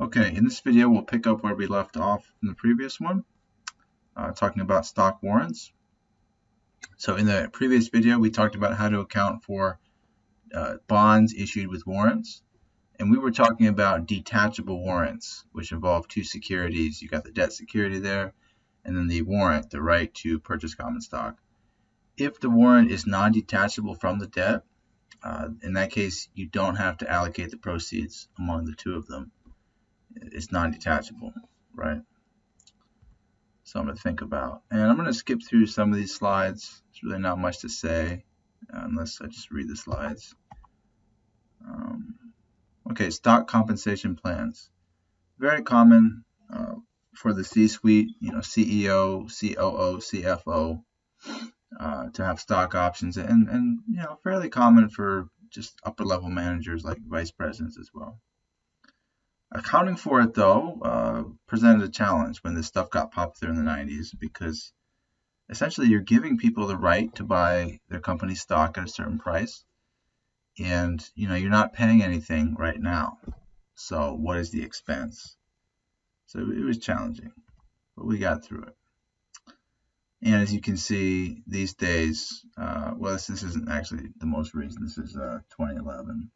Okay, in this video we'll pick up where we left off in the previous one, talking about stock warrants. So in the previous video we talked about how to account for bonds issued with warrants, and we were talking about detachable warrants, which involve two securities. You got the debt security there, and then the warrant, the right to purchase common stock. If the warrant is non-detachable from the debt, in that case you don't have to allocate the proceeds among the two of them. It's non-detachable, right? Something to think about. And I'm going to skip through some of these slides. There's really not much to say unless I just read the slides. Okay, stock compensation plans. Very common for the C-suite, CEO, COO, CFO, to have stock options, and fairly common for just upper level managers like vice presidents as well. Accounting for it, though, presented a challenge when this stuff got popular in the 90s, because essentially you're giving people the right to buy their company's stock at a certain price, and you're not paying anything right now. So what is the expense? So it was challenging, but we got through it. And as you can see these days, well, this isn't actually the most recent. This is 2011.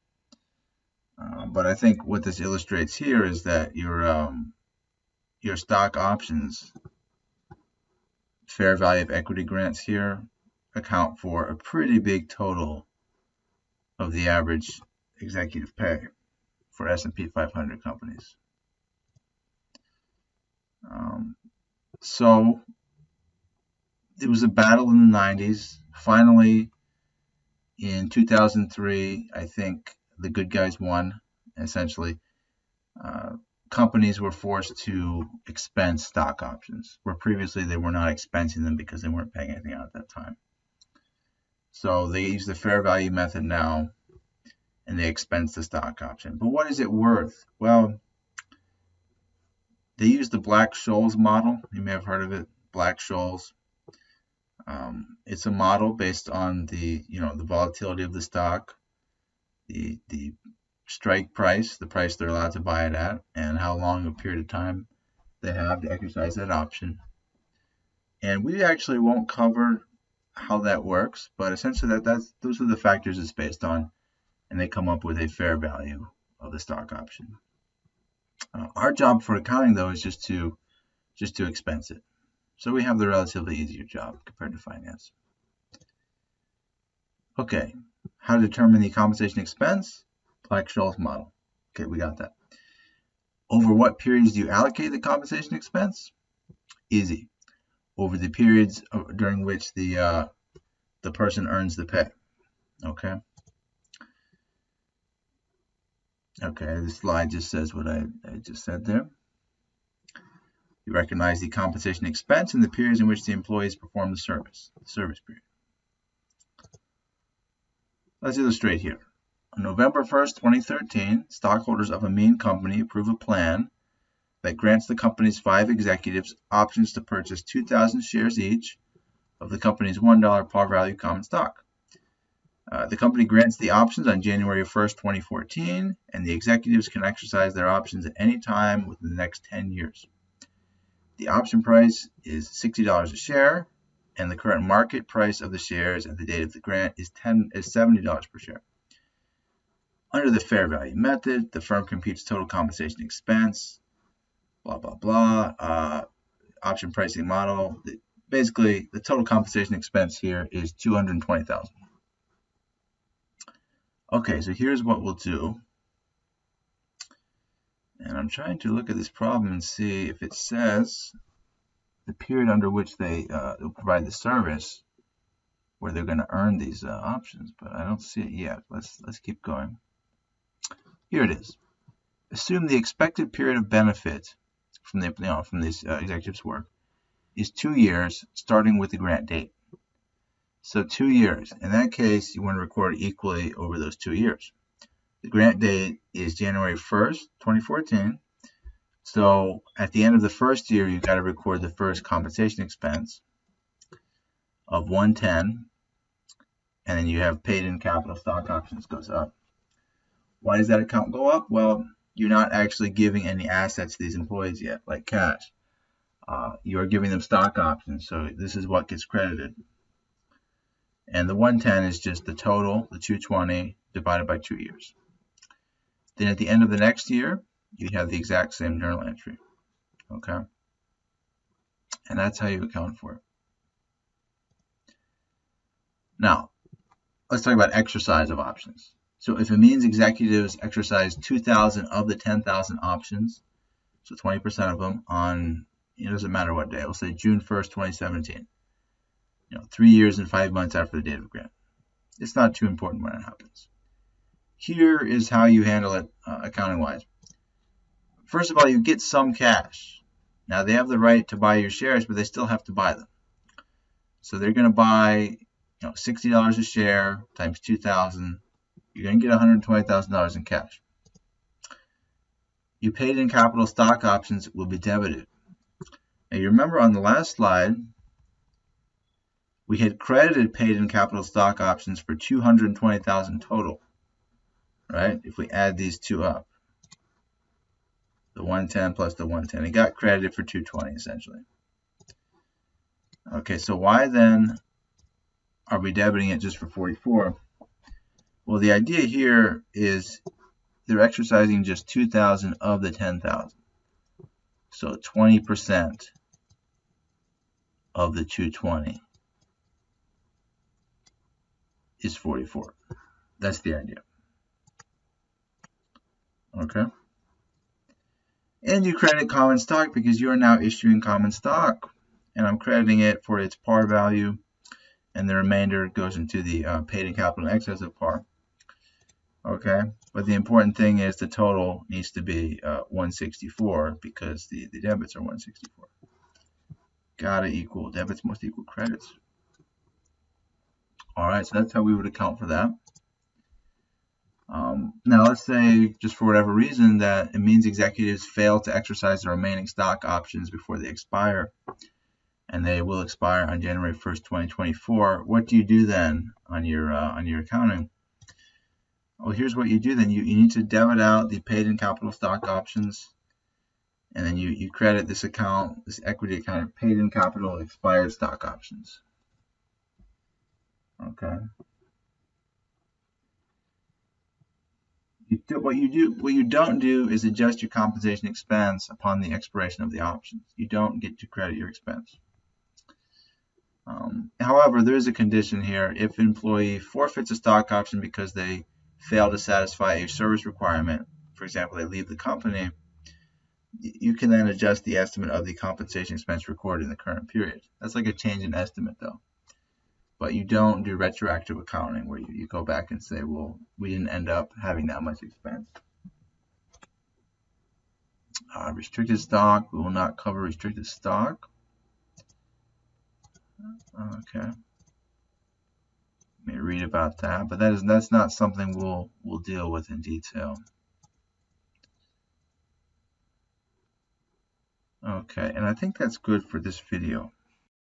But I think what this illustrates here is that your stock options, fair value of equity grants here, account for a pretty big total of the average executive pay for S&P 500 companies. So it was a battle in the 90s. Finally, in 2003, I think the good guys won. Essentially, companies were forced to expense stock options, where previously they were not expensing them because they weren't paying anything out at that time. So they use the fair value method now, and they expense the stock option. But what is it worth? Well, they use the Black-Scholes model. You may have heard of it, Black-Scholes. It's a model based on the volatility of the stock, the strike price, the price they're allowed to buy it at, and how long a period of time they have to exercise that option. And we actually won't cover how that works, but essentially those are the factors it's based on, and they come up with a fair value of the stock option. Our job for accounting, though, is just to expense it. So we have the relatively easier job compared to finance. Okay, how to determine the compensation expense? Black-Scholes model. Okay, we got that. Over what periods do you allocate the compensation expense? Easy. Over the periods during which the person earns the pay. Okay. Okay, this slide just says what I just said there. You recognize the compensation expense in the periods in which the employees perform the service period. Let's illustrate here. On November 1st, 2013, stockholders of a main company approve a plan that grants the company's 5 executives options to purchase 2,000 shares each of the company's $1 par value common stock. The company grants the options on January 1st, 2014, and the executives can exercise their options at any time within the next 10 years. The option price is $60 a share, and the current market price of the shares at the date of the grant is $70 per share. Under the fair value method, the firm computes total compensation expense, blah, blah, blah, option pricing model. Basically, the total compensation expense here is $220,000. Okay, so here's what we'll do. And I'm trying to look at this problem and see if it says the period under which they provide the service where they're going to earn these options, but I don't see it yet. Let's keep going. Here it is. Assume the expected period of benefit from these executives' work is 2 years, starting with the grant date. So 2 years. In that case, you want to record equally over those 2 years. The grant date is January 1st, 2014. So at the end of the first year, you've got to record the first compensation expense of $110, and then you have paid in capital stock options goes up. Why does that account go up? Well, you're not actually giving any assets to these employees yet, like cash. You are giving them stock options, so this is what gets credited. And the 110 is just the total, the 220 divided by 2 years. Then at the end of the next year, you have the exact same journal entry. Okay? And that's how you account for it. Now, let's talk about exercise of options. So if it means executives exercise 2,000 of the 10,000 options, so 20% of them on, it doesn't matter what day, we'll say June 1st, 2017, 3 years and 5 months after the date of grant. It's not too important when it happens. Here is how you handle it accounting-wise. First of all, you get some cash. Now, they have the right to buy your shares, but they still have to buy them. So they're going to buy $60 a share times 2,000. You're going to get $120,000 in cash. You paid in capital stock options will be debited. Now, you remember on the last slide, we had credited paid in capital stock options for $220,000 total, right? If we add these two up, the 110 plus the 110, it got credited for 220 essentially. Okay, so why then are we debiting it just for 44? Well, the idea here is they're exercising just 2,000 of the 10,000. So 20% of the 220 is 44. That's the idea. Okay. And you credit common stock because you are now issuing common stock. And I'm crediting it for its par value. And the remainder goes into the paid in capital in excess of par. Okay. But the important thing is the total needs to be 164 because the debits are 164. Gotta equal, debits must equal credits. All right, so that's how we would account for that. Now let's say, just for whatever reason, that it means executives fail to exercise the remaining stock options before they expire, and they will expire on January 1st, 2024. What do you do then on your accounting? Well, here's what you do then. You need to debit out the paid in capital stock options, and then you credit this account, this equity account, paid in capital expired stock options. Okay. What you don't do is adjust your compensation expense upon the expiration of the options. You don't get to credit your expense. However, there is a condition here. If an employee forfeits a stock option because they fail to satisfy a service requirement, for example, they leave the company, you can then adjust the estimate of the compensation expense recorded in the current period. That's like a change in estimate, though. But you don't do retroactive accounting where you go back and say, well, we didn't end up having that much expense. Restricted stock, we will not cover restricted stock. Okay. Let me read about that, but that's not something we'll deal with in detail. Okay, and I think that's good for this video.